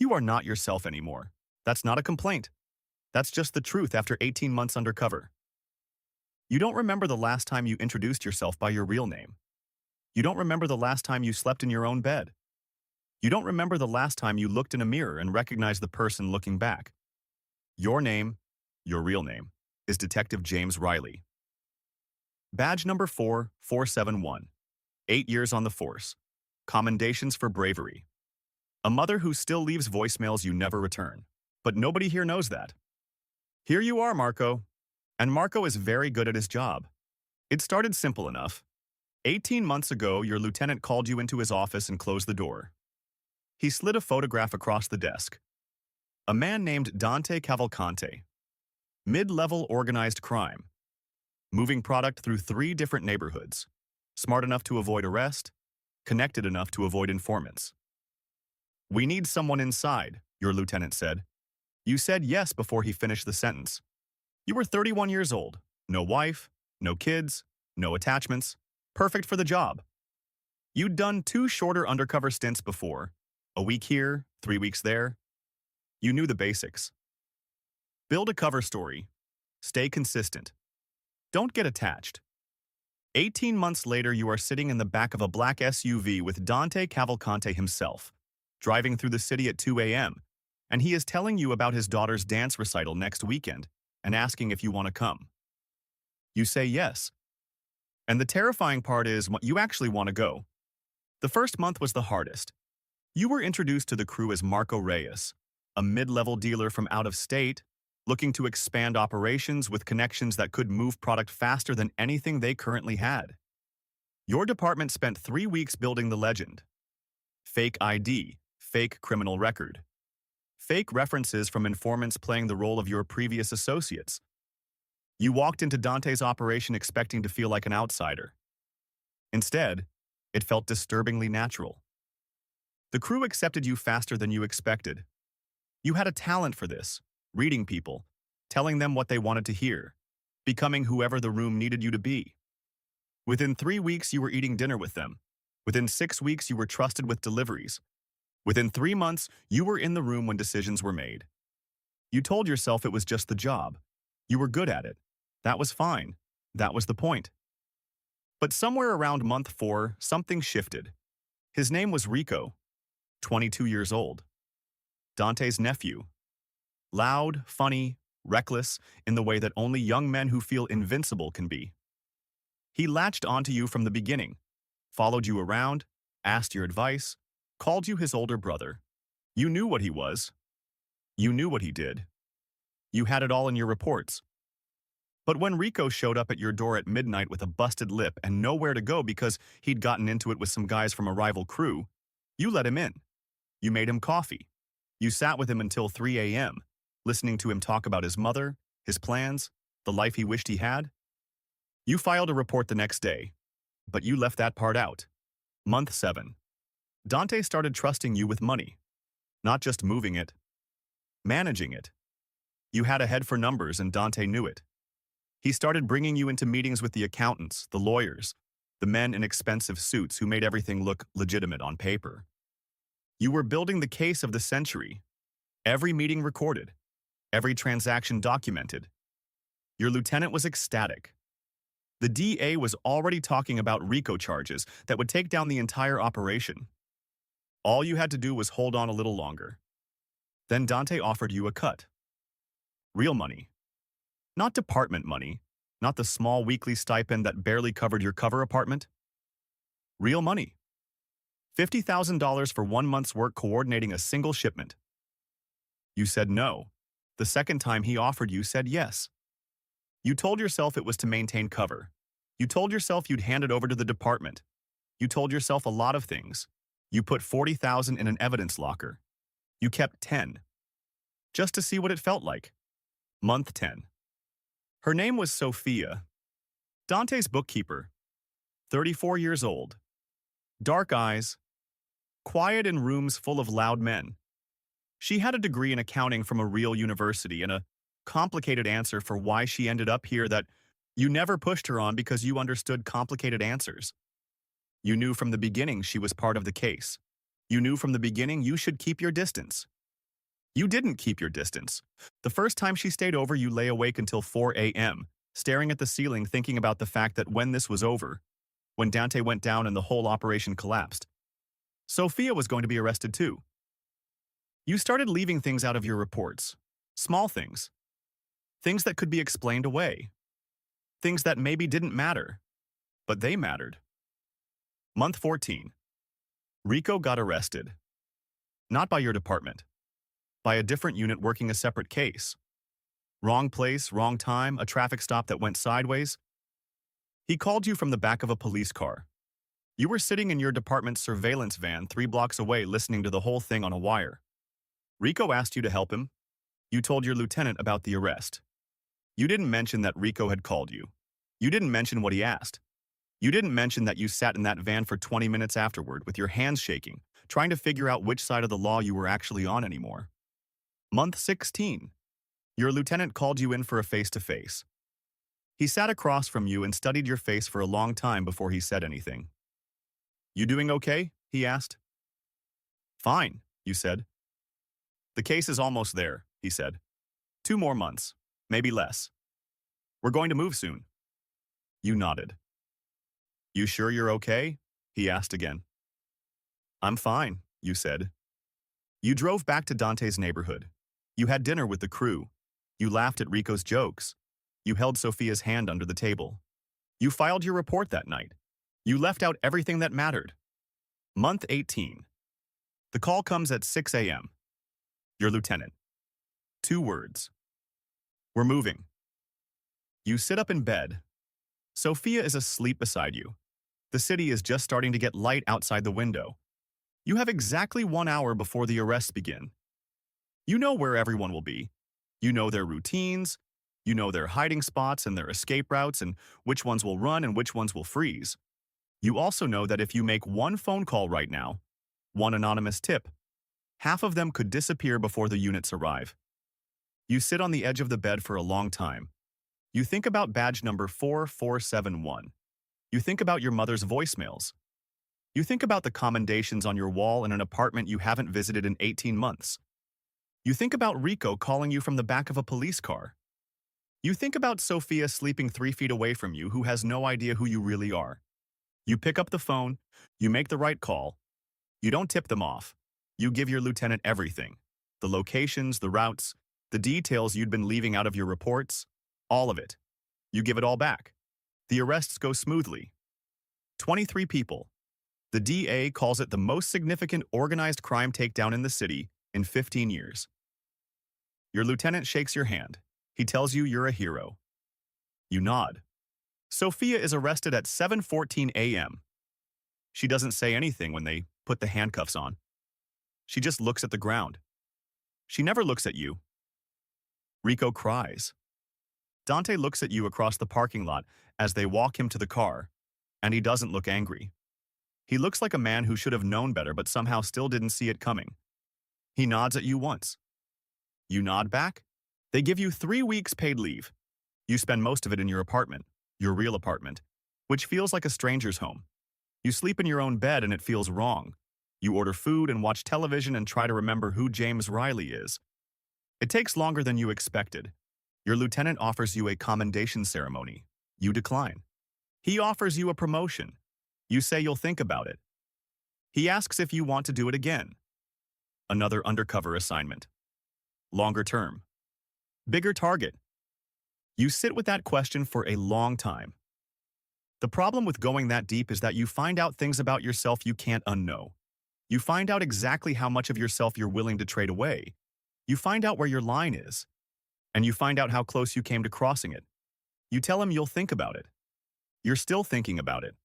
You are not yourself anymore. That's not a complaint. That's just the truth after 18 months undercover. You don't remember the last time you introduced yourself by your real name. You don't remember the last time you slept in your own bed. You don't remember the last time you looked in a mirror and recognized the person looking back. Your name, your real name, is Detective James Reilly. Badge number 4471. 8 years on the force. Commendations for bravery. A mother who still leaves voicemails you never return. But nobody here knows that. Here you are, Marco. And Marco is very good at his job. It started simple enough. 18 months ago, your lieutenant called you into his office and closed the door. He slid a photograph across the desk. A man named Dante Cavalcante. Mid-level organized crime. Moving product through 3 different neighborhoods. Smart enough to avoid arrest. Connected enough to avoid informants. We need someone inside, your lieutenant said. You said yes before he finished the sentence. You were 31 years old. No wife, no kids, no attachments. Perfect for the job. You'd done 2 shorter undercover stints before. A week here, 3 weeks there. You knew the basics. Build a cover story. Stay consistent. Don't get attached. 18 months later, you are sitting in the back of a black SUV with Dante Cavalcante himself, driving through the city at 2 a.m., and he is telling you about his daughter's dance recital next weekend and asking if you want to come. You say yes. And the terrifying part is you actually want to go. The first month was the hardest. You were introduced to the crew as Marco Reyes, a mid-level dealer from out of state, looking to expand operations with connections that could move product faster than anything they currently had. Your department spent 3 weeks building the legend. Fake ID, fake criminal record. Fake references from informants playing the role of your previous associates. You walked into Dante's operation expecting to feel like an outsider. Instead, it felt disturbingly natural. The crew accepted you faster than you expected. You had a talent for this, reading people, telling them what they wanted to hear, becoming whoever the room needed you to be. Within 3 weeks, you were eating dinner with them. Within 6 weeks, you were trusted with deliveries. Within 3 months, you were in the room when decisions were made. You told yourself it was just the job. You were good at it. That was fine. That was the point. But somewhere around month 4, something shifted. His name was Rico, 22 years old. Dante's nephew. Loud, funny, reckless, in the way that only young men who feel invincible can be. He latched onto you from the beginning, followed you around, asked your advice, called you his older brother. You knew what he was. You knew what he did. You had it all in your reports. But when Rico showed up at your door at midnight with a busted lip and nowhere to go because he'd gotten into it with some guys from a rival crew, you let him in. You made him coffee. You sat with him until 3 a.m., listening to him talk about his mother, his plans, the life he wished he had. You filed a report the next day, but you left that part out. Month 7. Dante started trusting you with money. Not just moving it, managing it. You had a head for numbers and Dante knew it. He started bringing you into meetings with the accountants, the lawyers, the men in expensive suits who made everything look legitimate on paper. You were building the case of the century. Every meeting recorded. Every transaction documented. Your lieutenant was ecstatic. The DA was already talking about Rico charges that would take down the entire operation. All you had to do was hold on a little longer. Then Dante offered you a cut. Real money. Not department money, not the small weekly stipend that barely covered your cover apartment. Real money. $50,000 for 1 month's work coordinating a single shipment. You said no. The second time he offered you said yes. You told yourself it was to maintain cover. You told yourself you'd hand it over to the department. You told yourself a lot of things. You put $40,000 in an evidence locker. You kept 10. Just to see what it felt like. Month 10. Her name was Sophia. Dante's bookkeeper. 34 years old. Dark eyes. Quiet in rooms full of loud men. She had a degree in accounting from a real university and a complicated answer for why she ended up here that you never pushed her on because you understood complicated answers. You knew from the beginning she was part of the case. You knew from the beginning you should keep your distance. You didn't keep your distance. The first time she stayed over, you lay awake until 4 a.m., staring at the ceiling thinking about the fact that when this was over, when Dante went down and the whole operation collapsed, Sophia was going to be arrested too. You started leaving things out of your reports. Small things. Things that could be explained away. Things that maybe didn't matter. But they mattered. Month 14. Rico got arrested. Not by your department. By a different unit working a separate case. Wrong place, wrong time, a traffic stop that went sideways. He called you from the back of a police car. You were sitting in your department's surveillance van 3 blocks away listening to the whole thing on a wire. Rico asked you to help him. You told your lieutenant about the arrest. You didn't mention that Rico had called you. You didn't mention what he asked. You didn't mention that you sat in that van for 20 minutes afterward with your hands shaking, trying to figure out which side of the law you were actually on anymore. Month 16. Your lieutenant called you in for a face-to-face. He sat across from you and studied your face for a long time before he said anything. You doing okay? He asked. Fine, you said. The case is almost there, he said. 2 more months, maybe less. We're going to move soon. You nodded. You sure you're okay? He asked again. I'm fine, you said. You drove back to Dante's neighborhood. You had dinner with the crew. You laughed at Rico's jokes. You held Sophia's hand under the table. You filed your report that night. You left out everything that mattered. Month 18. The call comes at 6 a.m. Your lieutenant. 2 words. We're moving. You sit up in bed. Sophia is asleep beside you. The city is just starting to get light outside the window. You have exactly 1 hour before the arrests begin. You know where everyone will be. You know their routines. You know their hiding spots and their escape routes and which ones will run and which ones will freeze. You also know that if you make 1 phone call right now, 1 anonymous tip, half of them could disappear before the units arrive. You sit on the edge of the bed for a long time. You think about badge number 4471. You think about your mother's voicemails. You think about the commendations on your wall in an apartment you haven't visited in 18 months. You think about Rico calling you from the back of a police car. You think about Sophia sleeping 3 feet away from you who has no idea who you really are. You pick up the phone. You make the right call. You don't tip them off. You give your lieutenant everything. The locations, the routes, the details you'd been leaving out of your reports. All of it. You give it all back. The arrests go smoothly. 23 people. The DA calls it the most significant organized crime takedown in the city in 15 years. Your lieutenant shakes your hand. He tells you you're a hero. You nod. Sophia is arrested at 7:14 a.m. She doesn't say anything when they put the handcuffs on. She just looks at the ground. She never looks at you. Rico cries. Dante looks at you across the parking lot as they walk him to the car, and he doesn't look angry. He looks like a man who should have known better but somehow still didn't see it coming. He nods at you once. You nod back. They give you 3 weeks paid leave. You spend most of it in your apartment, your real apartment, which feels like a stranger's home. You sleep in your own bed and it feels wrong. You order food and watch television and try to remember who James Reilly is. It takes longer than you expected. Your lieutenant offers you a commendation ceremony. You decline. He offers you a promotion. You say you'll think about it. He asks if you want to do it again. Another undercover assignment. Longer term. Bigger target. You sit with that question for a long time. The problem with going that deep is that you find out things about yourself you can't unknow. You find out exactly how much of yourself you're willing to trade away. You find out where your line is. And you find out how close you came to crossing it. You tell him you'll think about it. You're still thinking about it.